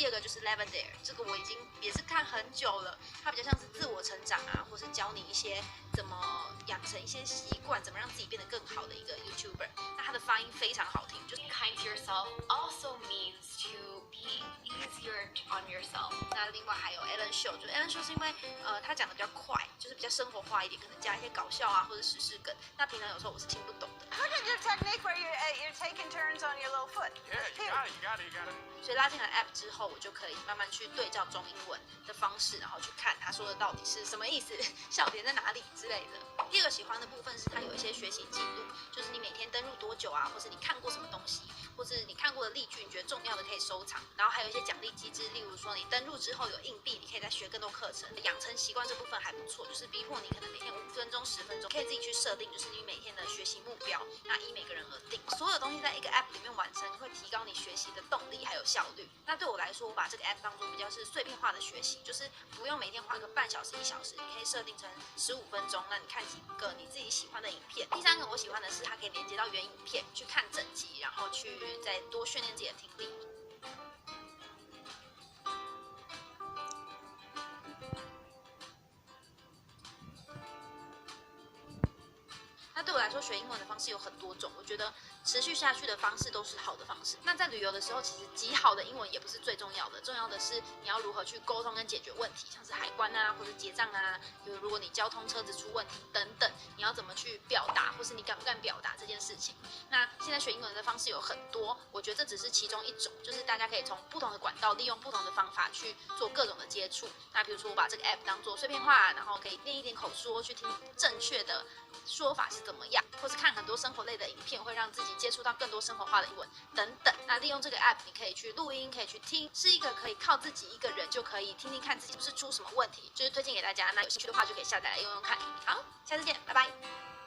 第二个就是 Lavender， 这个我已经也是看很久了，它比较像是自我成长啊，或是教你一些怎么养成一些习惯，怎么让自己变得更好的一个 YouTuber。那它的发音非常好听，就是 kind to yourself also means to be easier on yourself。那另外还有 Ellen Show， 就是 Ellen Show 是因为他讲的比较快，就是比较生活化一点，可能加一些搞笑啊或者时事梗。那平常有时候我是听不懂的。Look at your technique where you're taking turns on your little foot. Yeah, you got it. 所以拉进了 App 之后，我就可以慢慢去对照中英文的方式，然后去看他说的到底是什么意思，笑点在哪里之类的。第二个喜欢的部分是它有一些学习记录，就是你每天登录多久啊，或是你看过什么东西，或是你看过的例句，你觉得重要的可以收藏。然后还有一些奖励机制，例如说你登录之后有硬币，你可以再学更多课程。养成习惯这部分还不错，就是逼迫你可能每天5分钟、10分钟，可以自己去设定，就是你每天的学习目标，那依每个人而定。所有东西在一个 App 里面完成，会提高你学习的动力还有效率。那对我来说，我把这个 App 当作比较是碎片化的学习，就是不用每天花个半小时、1小时，你可以设定成15分钟，那你看几个你自己喜欢的影片。第三个我喜欢的是它可以连接到原影片，去看整集，然后去再多训练自己的听力。那对我来说，学英文的方式有很多种，我觉得持续下去的方式都是好的方式。那在旅游的时候，其实极好的英文也不是最重要的，重要的是你要如何去沟通跟解决问题，像是海关啊，或者结账啊，比如如果你交通车子出问题等等，你要怎么去表达，或是你敢不敢表达这件事情。那现在学英文的方式有很多，我觉得这只是其中一种，就是大家可以从不同的管道，利用不同的方法去做各种的接触。那比如说我把这个 app 当做碎片化，然后可以练一点口说，去听正确的说法是怎么样，或是看很多生活类的影片，会让自己接触到更多生活化的英文等等。那利用这个 app， 你可以去录音，可以去听，是一个可以靠自己一个人就可以听听看自己是不是出什么问题，就是推荐给大家。那有兴趣的话就可以下载来用用看。好，下次见，拜拜。